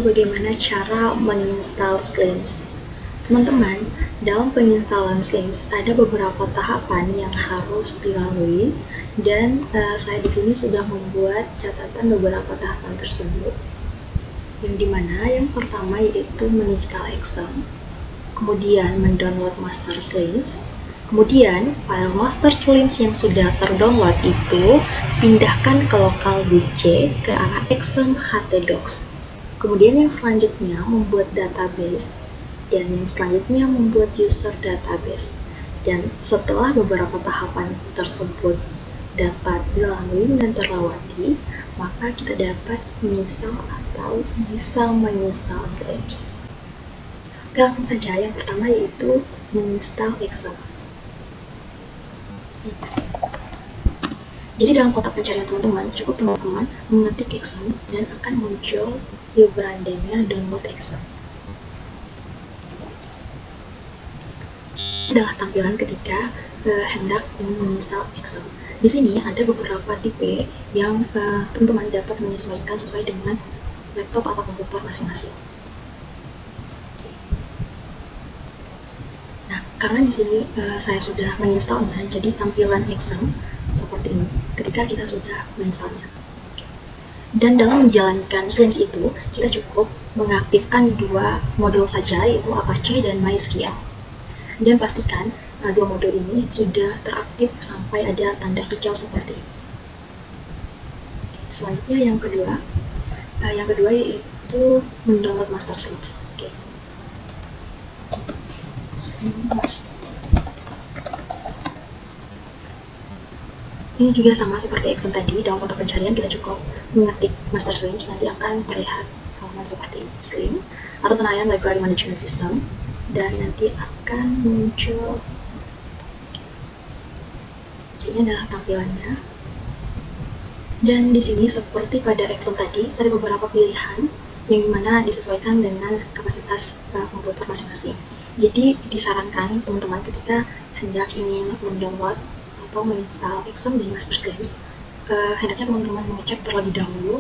bagaimana cara menginstal Slims. Teman-teman, dalam penginstalan Slims ada beberapa tahapan yang harus dilalui dan saya di sini sudah membuat catatan beberapa tahapan tersebut. Yang dimana yang pertama yaitu menginstal Excel, kemudian mendownload master Slims, kemudian file master Slims yang sudah terdownload itu pindahkan ke local disk C ke arah Excel htdocs. Kemudian yang selanjutnya membuat database, dan yang selanjutnya membuat user database. Dan setelah beberapa tahapan tersebut dapat dilalui dan terlewati, maka kita dapat menginstal atau bisa menginstal Slims. Oke, langsung saja. Yang pertama yaitu menginstal Excel. Jadi dalam kotak pencarian teman-teman, cukup teman-teman mengetik Excel dan akan muncul di berandanya download Excel. Ini adalah tampilan ketika hendak ingin menginstal Excel. Di sini ada beberapa tipe yang teman-teman dapat menyesuaikan sesuai dengan laptop atau komputer masing-masing. Nah, karena di sini saya sudah menginstalnya, jadi tampilan Excel seperti ini ketika kita sudah menginstalnya. Dan dalam menjalankan Slims itu, kita cukup mengaktifkan dua modul saja, yaitu Apache dan MySQL. Dan pastikan dua modul ini sudah teraktif sampai ada tanda hijau seperti ini. Selanjutnya yang kedua yaitu mendownload master Slims. Ini juga sama seperti Excel tadi, dalam kotak pencarian kita cukup mengetik master Slims, nanti akan terlihat halaman seperti Slim atau Senayan Library Management System, dan nanti akan muncul. Ini adalah tampilannya. Dan di sini seperti pada Excel tadi, ada beberapa pilihan yang dimana disesuaikan dengan kapasitas komputer masing-masing. Jadi disarankan teman-teman ketika hendak ingin mendownload atau menginstal Excel di master Slims, hendaknya teman-teman mengecek terlebih dahulu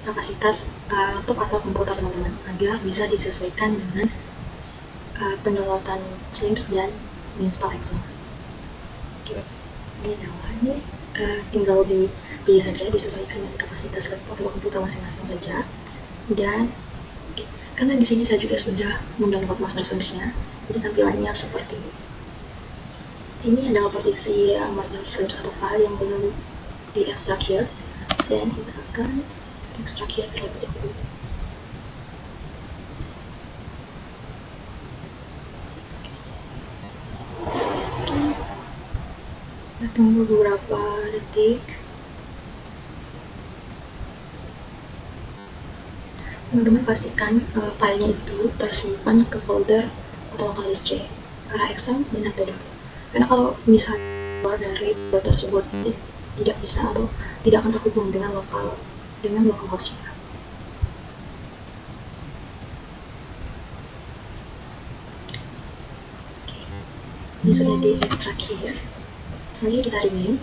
kapasitas laptop atau komputer teman-teman agar bisa disesuaikan dengan pendownloadan Slims dan menginstal Excel. Oke, ini adalah tinggal dipilih saja, disesuaikan dengan kapasitas laptop atau komputer masing-masing saja. Dan karena di sini saya juga sudah mendownload master Slims-nya, jadi tampilannya seperti ini. Ini adalah posisi master Slims atau file yang belum diekstrak here, dan kita akan ekstrak here terlebih dahulu. Kita tunggu beberapa detik. Teman-teman pastikan filenya itu tersimpan ke folder atau local disk C, arah Excel dan htdocs. Karena kalau misalnya keluar dari folder tersebut tidak bisa atau tidak akan terhubung dengan localhost-nya. Ini sudah diekstrak here. Selanjutnya kita rename.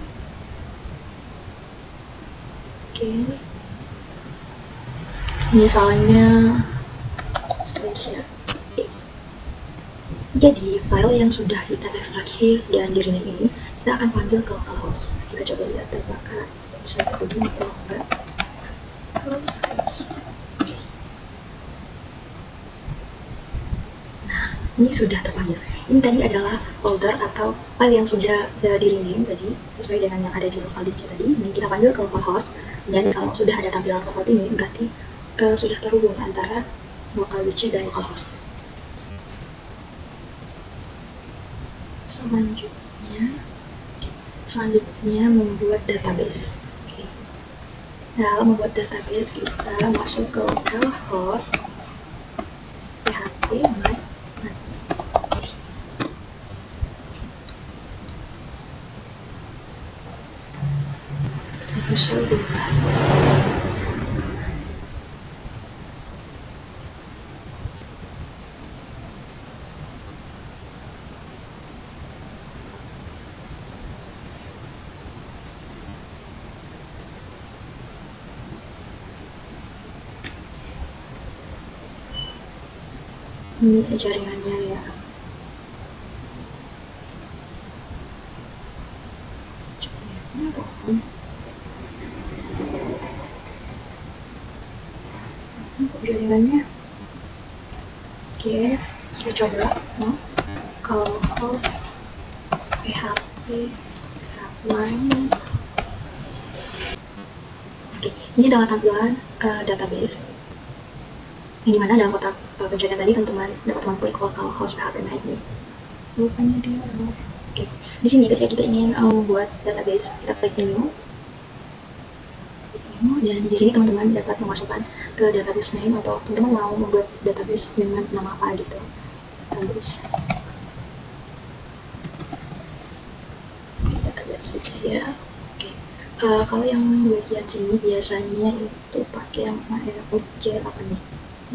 Misalnya Slims-nya. Jadi file yang sudah kita ekstrak here dan di rename ini kita akan panggil ke localhost. Kita coba lihat apakah bisa terhubung atau enggak. Nah, ini sudah terpanggil. Ini tadi adalah folder atau file yang sudah di rename tadi sesuai dengan yang ada di local disk tadi. Ini kita panggil ke localhost, dan kalau sudah ada tampilan seperti ini berarti sudah terhubung antara local disk dan localhost. Selanjutnya membuat database. Dalam membuat database kita masuk ke localhost php user bentar. Ini jaringannya ya. Jaringannya oke, kita coba kalau host php line. Oke, ini adalah tampilan database yang dimana dalam kotak pencarian tadi teman-teman dapat mengklik local host php line ini. Rupanya dia oke. Di sini ketika kita ingin membuat database, kita klik new, dan di sini teman-teman dapat memasukkan ke database name atau teman-teman mau membuat database dengan nama apa gitu. Database saja ya. Oke. Kalau yang bagian sini biasanya itu pakai yang objek apa nih?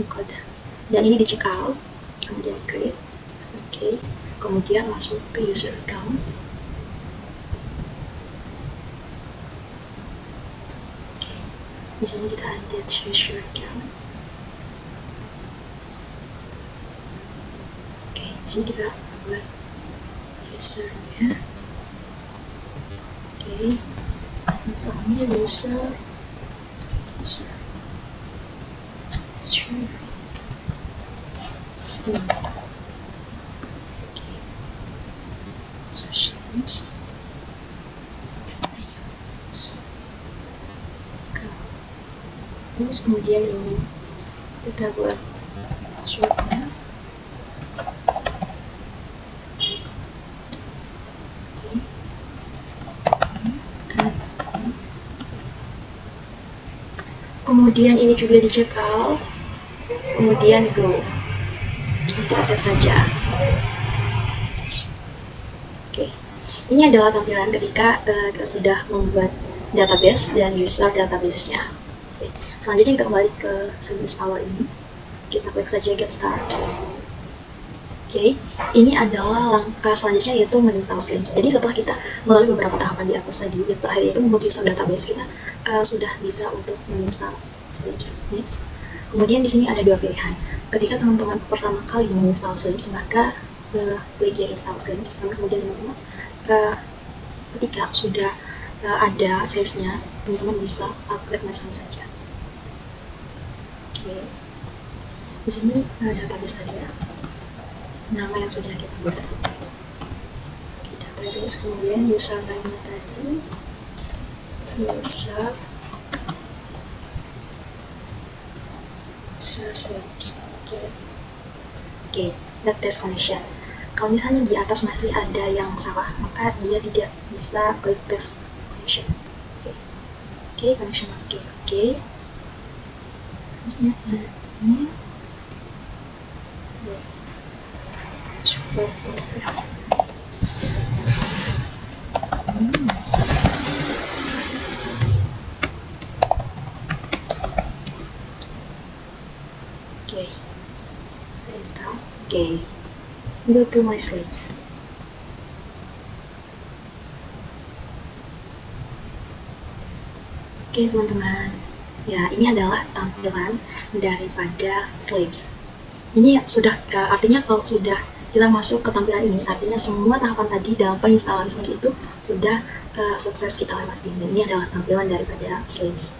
Code. Dan ini dicekal, kemudian create. Oke. Kemudian masuk ke user account. Oke. Di sini kita add user account. Oke, di sini kita buat usernya. Oke. Misalnya user terus kemudian ini kita buat shortnya. Kemudian ini juga dicekal, kemudian go. Kita save saja. Oke, ini adalah tampilan ketika kita sudah membuat database dan user database-nya. Oke. Selanjutnya kita kembali ke service awal ini. Kita klik saja get start. Oke, ini adalah langkah selanjutnya yaitu menginstal Slims. Jadi setelah kita melalui beberapa tahapan di atas tadi, yang terakhir itu membuat user database, kita sudah bisa untuk menginstal Slims. Next. Kemudian di sini ada dua pilihan. Ketika teman-teman pertama kali menginstal Slims, maka klik yang install Slims. Kemudian teman-teman ketika sudah ada Slims-nya, teman-teman bisa upgrade mesin saja. Oke. Di sini database tadi ya. Nama yang sudah kita buat tadi. Database, kemudian username-nya tadi user Slims. Oke, that test connection. Kalau misalnya di atas masih ada yang salah, maka dia tidak bisa klik test connection. Oke, connection oke. Oke, kita install. Oke, go to my Slims. Oke teman-teman, ya ini adalah tampilan daripada Slims. Ini sudah artinya kalau sudah kita masuk ke tampilan ini, artinya semua tahapan tadi dalam penginstalan Slims itu sudah sukses kita lewati. Dan ini adalah tampilan daripada Slims.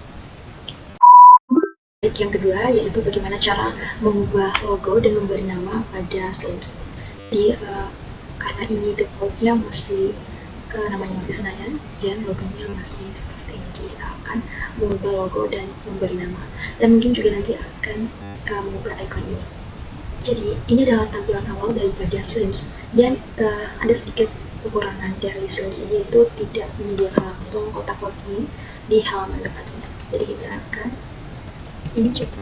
Yang kedua yaitu bagaimana cara mengubah logo dan memberi nama pada Slims. Jadi karena ini defaultnya masih namanya masih Senayan dan logonya masih seperti ini, jadi kita akan mengubah logo dan memberi nama, dan mungkin juga nanti akan mengubah icon ini. Jadi ini adalah tampilan awal daripada Slims, dan ada sedikit kekurangan dari Slims ini, yaitu tidak menyediakan langsung kotak login di halaman depannya. Jadi kita akan ini coba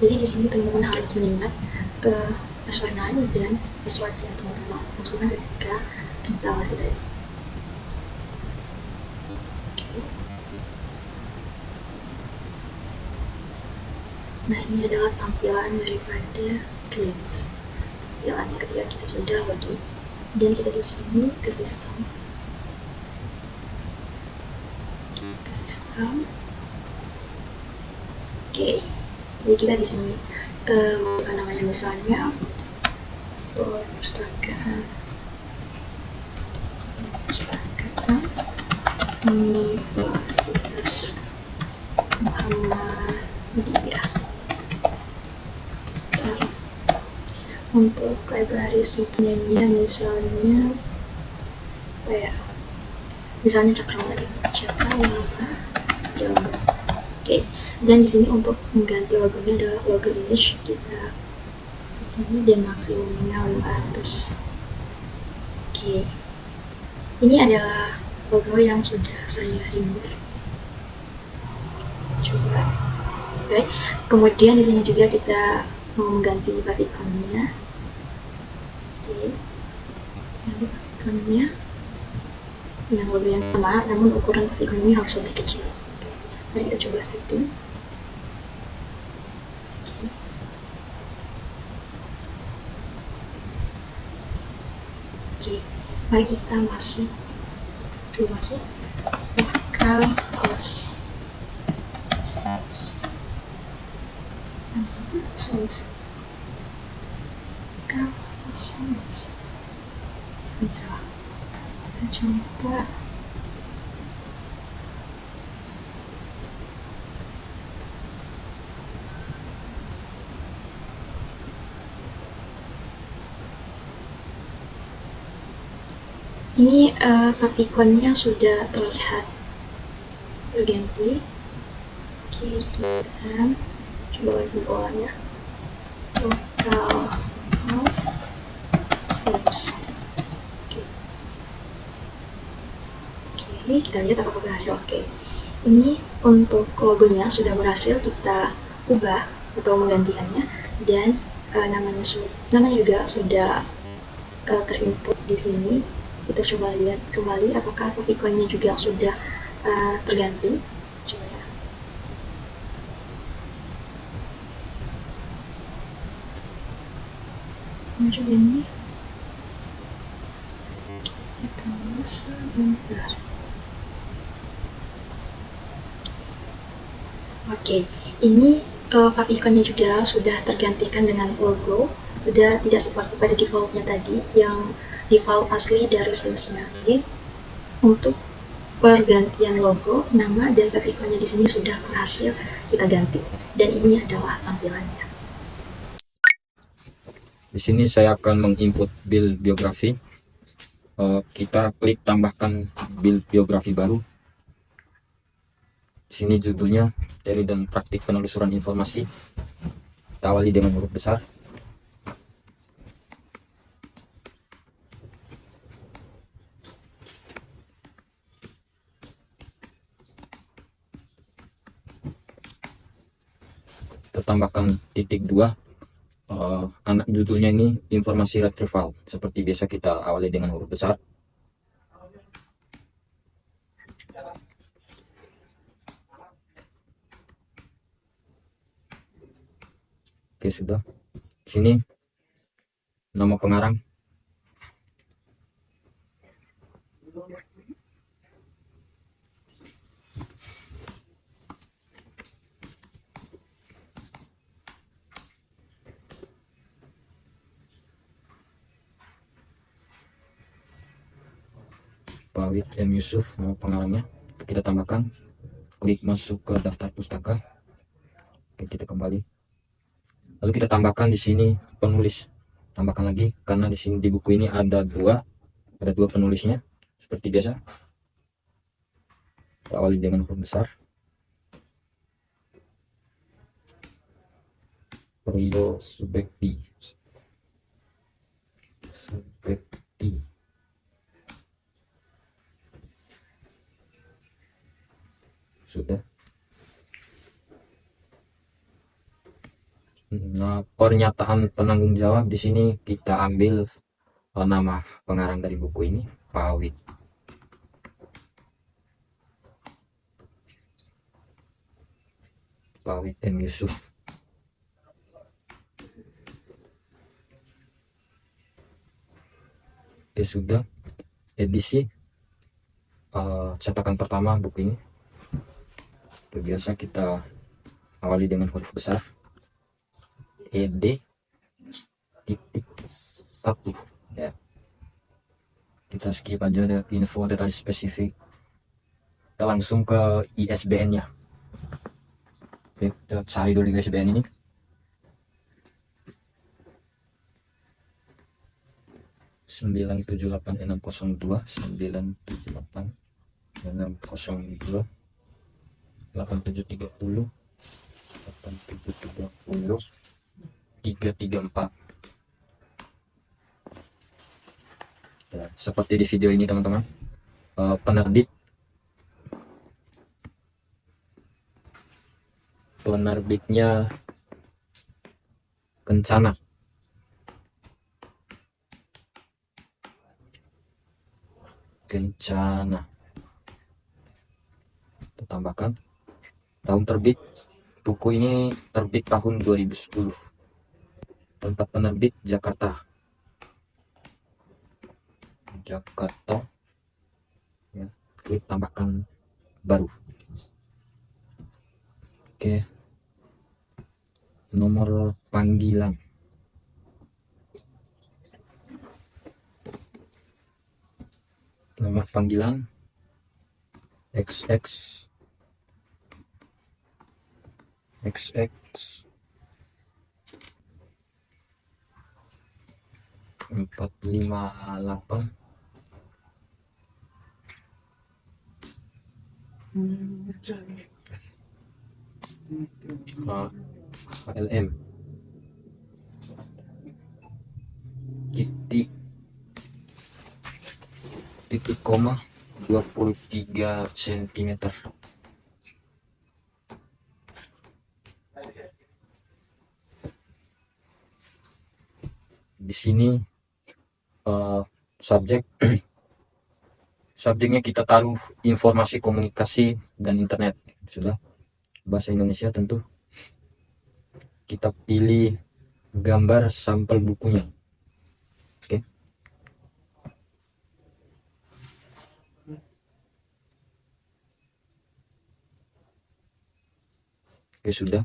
jadi di sini teman-teman harus mengingat username dan password yang teman-teman masukkan ketika instalasi tadi. Nah, ini adalah tampilan daripada Slims. Tampilannya ketika kita sudah login, dan kita di sini ke sistem. ke sistem. Oke, jadi kita di sini masukkan namanya, misalnya perpustakaan Universitas Muhammadiyah. Untuk library subname-nya misalnya apa ya, misalnya Cakrawala Jawa. Oke, dan di sini untuk mengganti logonya adalah logo image, kita ini dan maksimumnya 500. Oke, ini adalah logo yang sudah saya remove. Coba. Oke, kemudian di sini juga kita mau mengganti favicon-nya. Oke, ganti favicon-nya dengan logo yang sama, namun ukuran favicon ini harus lebih kecil. Oke, mari kita coba setting. Oke. Oke, mari kita masuk lokal host kita coba ini. Favicon-nya sudah terlihat terganti. Oke, kita coba lagi bawahnya, lokal host slash. Oke, kita lihat apakah berhasil. Oke, ini untuk logonya sudah berhasil kita ubah atau menggantikannya, dan namanya juga sudah terinput di sini. Kita coba lihat kembali apakah favicon-nya juga sudah terganti. Coba ya. Coba ini. Kita sebentar. Oke, ini favicon-nya juga sudah tergantikan dengan logo, sudah tidak seperti pada default-nya tadi yang default asli dari Slimsnya. Jadi untuk pergantian logo, nama, dan favicon-nya di sini sudah berhasil kita ganti, dan ini adalah tampilannya. Di sini saya akan menginput build biografi. Kita klik tambahkan build biografi baru. Di sini judulnya teori dan praktik penelusuran informasi. Kita awali dengan huruf besar. Kita tambahkan titik 2. Anak judulnya ini informasi retrieval. Seperti biasa kita awali dengan huruf besar. Oke, sudah. Sini nama pengarang. Fawid M. Yusuf, nama pengarangnya. Kita tambahkan. Klik masuk ke daftar pustaka. Oke, kita kembali. Lalu kita tambahkan di sini penulis. Tambahkan lagi karena di sini di buku ini ada dua penulisnya seperti biasa. Kita awali dengan huruf besar. Rio Subekti. Sudah. Nah, pernyataan penanggung jawab di sini kita ambil nama pengarang dari buku ini, Fawid. Fawid M. Yusuf. Oke, sudah. Edisi cetakan pertama buku ini. Seperti biasa kita awali dengan huruf besar ED titik 1 ya. Kita skip aja dari info detail spesifik, kita langsung ke ISBN nya. Oke, kita cari dulu ISBN ini. Sembilan tujuh delapan enam kosong dua 978 602 8730 8730 334 ya, seperti di video ini teman-teman. Penerbitnya Kencana. Kita tambahkan tahun terbit. Buku ini terbit tahun 2010. Tempat penerbit Jakarta ya. Klik tambahkan baru. Oke, nomor panggilan XX XX 458 HLM titik koma 23 cm. Di sini subjeknya kita taruh informasi komunikasi dan internet. Sudah, bahasa Indonesia tentu. Kita pilih gambar sampel bukunya. Oke, sudah.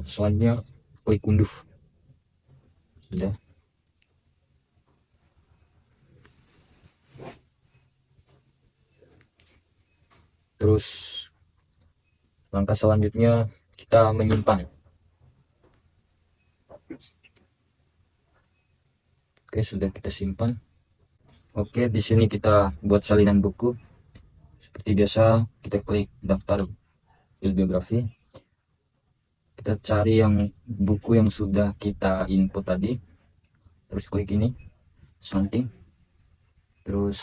Selanjutnya klik unduh. Sudah. Terus langkah selanjutnya kita menyimpan. Oke, sudah kita simpan. Oke, di sini kita buat salinan buku. Seperti biasa, kita klik daftar bibliografi. Kita cari yang buku yang sudah kita input tadi. Terus klik ini, something. Terus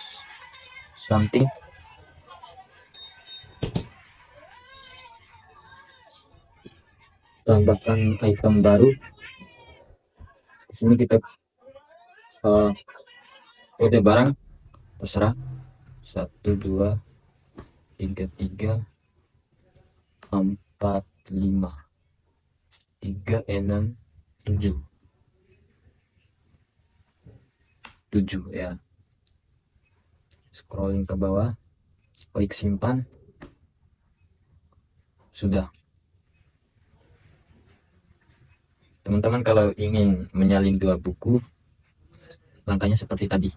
something. Tambahkan item baru. Di sini kita kode barang terserah 1 2 3 3 4 5 3 6 7 ya. Scrolling ke bawah, klik simpan. Sudah. Teman-teman kalau ingin menyalin dua buku, langkahnya seperti tadi.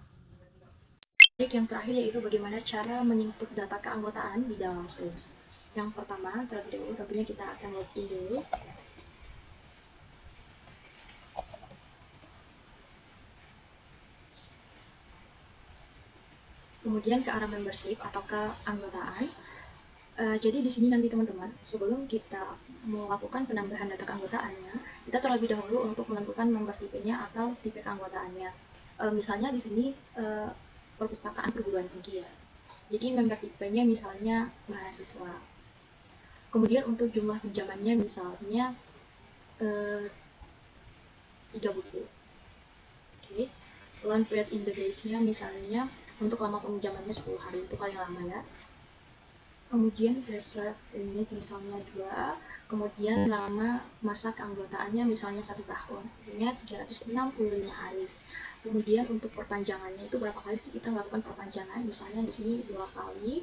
Yang terakhir yaitu bagaimana cara menyinput data keanggotaan di dalam Slims. Yang pertama, terlebih dahulu tentunya kita akan login dulu. Kemudian ke arah membership atau keanggotaan. Jadi di sini nanti teman-teman, sebelum kita melakukan penambahan data keanggotaannya, kita terlebih dahulu untuk menentukan member tipenya atau tipe keanggotaannya. Misalnya di sini perpustakaan perguruan tinggi ya. Jadi member tipenya misalnya mahasiswa. Kemudian untuk jumlah pinjamannya misalnya 3 buku. Oke. Loan period in the days-nya misalnya untuk lama pinjamannya 10 hari, itu paling lama ya. Kemudian reserve unit misalnya 2, kemudian lama masa keanggotaannya misalnya 1 tahun, artinya 365 hari. Kemudian untuk perpanjangannya itu berapa kali sih kita melakukan perpanjangan, misalnya di sini 2 kali,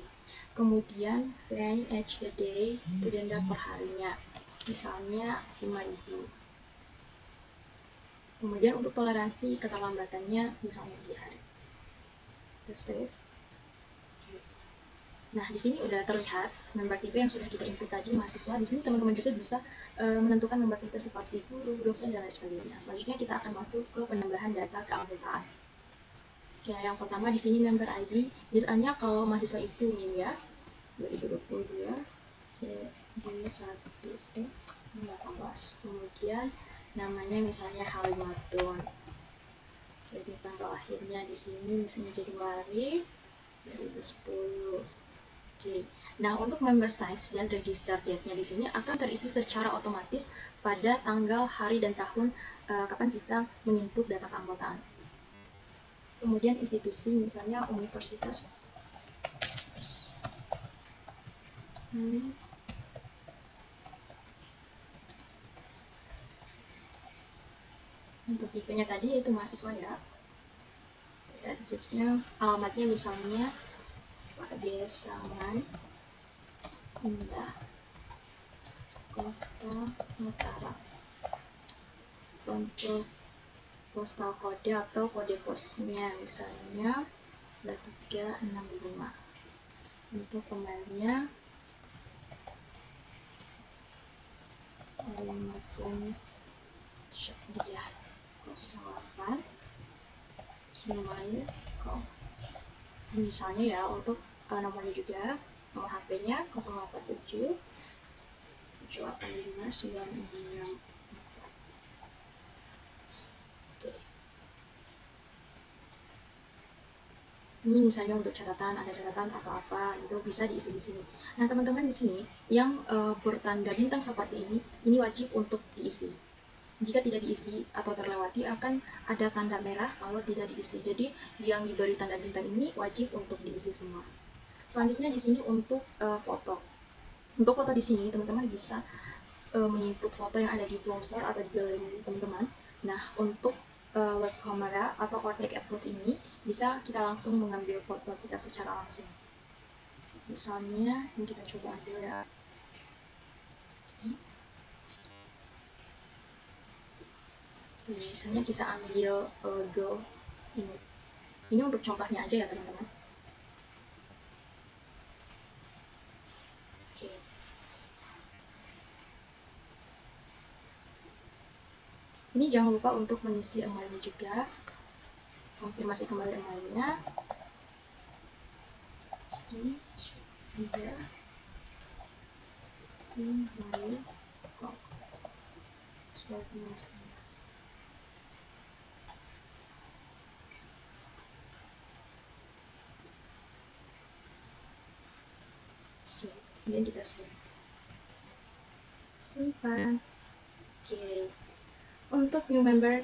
Kemudian VN H the day itu denda per harinya, misalnya 5.000. Kemudian untuk toleransi keterlambatannya misalnya 3 hari. Kita save. Nah, di sini udah terlihat member tipe yang sudah kita input tadi mahasiswa. Di sini teman-teman juga bisa menentukan member tipe seperti guru, dosen, dan lain sebagainya. Selanjutnya kita akan masuk ke penambahan data keanggotaan. Oke, yang pertama di sini member ID. Misalnya kalau mahasiswa itu NIM ya 2022 D1E 18. Kemudian namanya misalnya Halimatun. Jadi tanggal lahirnya di sini misalnya Januari 2010. Oke. Nah, untuk member size dan register date-nya di sini akan terisi secara otomatis pada tanggal, hari, dan tahun kapan kita menginput data keanggotaan. Kemudian institusi misalnya universitas. Untuk tipenya tadi yaitu mahasiswa ya. Address-nya, alamatnya misalnya Padesangan Indah, Kota Mataram. Untuk postal kode atau kode posnya misalnya 365. Untuk kembalinya Kalimantan Syekh 08 gmail.com. Misalnya ya untuk nomornya juga, nomor HP-nya 087 785 964. Oke. Ini misalnya untuk catatan, ada catatan atau apa itu bisa diisi di sini. Nah, teman-teman di sini yang bertanda bintang seperti ini wajib untuk diisi. Jika tidak diisi atau terlewati akan ada tanda merah kalau tidak diisi. Jadi yang diberi tanda bintang ini wajib untuk diisi semua. Selanjutnya di sini untuk foto. Untuk foto di sini teman-teman bisa menginput foto yang ada di browser atau di galeri teman-teman. Nah, untuk web camera atau Ortec Approach ini bisa kita langsung mengambil foto kita secara langsung. Misalnya ini kita coba ambil ya. Misalnya kita ambil logo ini. Ini untuk contohnya aja ya teman-teman. Oke. Ini jangan lupa untuk mengisi emailnya juga. Konfirmasi kembali emailnya. Ini dia. Ini baru kok. Seperti ini. Kemudian kita save. Simpan. Oke. Untuk new member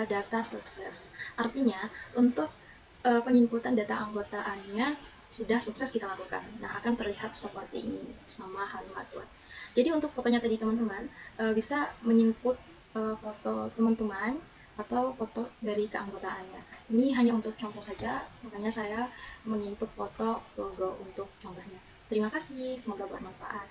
data sukses. Artinya untuk penginputan data anggotaannya sudah sukses kita lakukan. Nah, akan terlihat seperti ini sama Halimatun. Jadi untuk fotonya tadi teman-teman bisa menginput foto teman-teman atau foto dari keanggotaannya. Ini hanya untuk contoh saja, makanya saya menginput foto logo untuk contohnya. Terima kasih, semoga bermanfaat.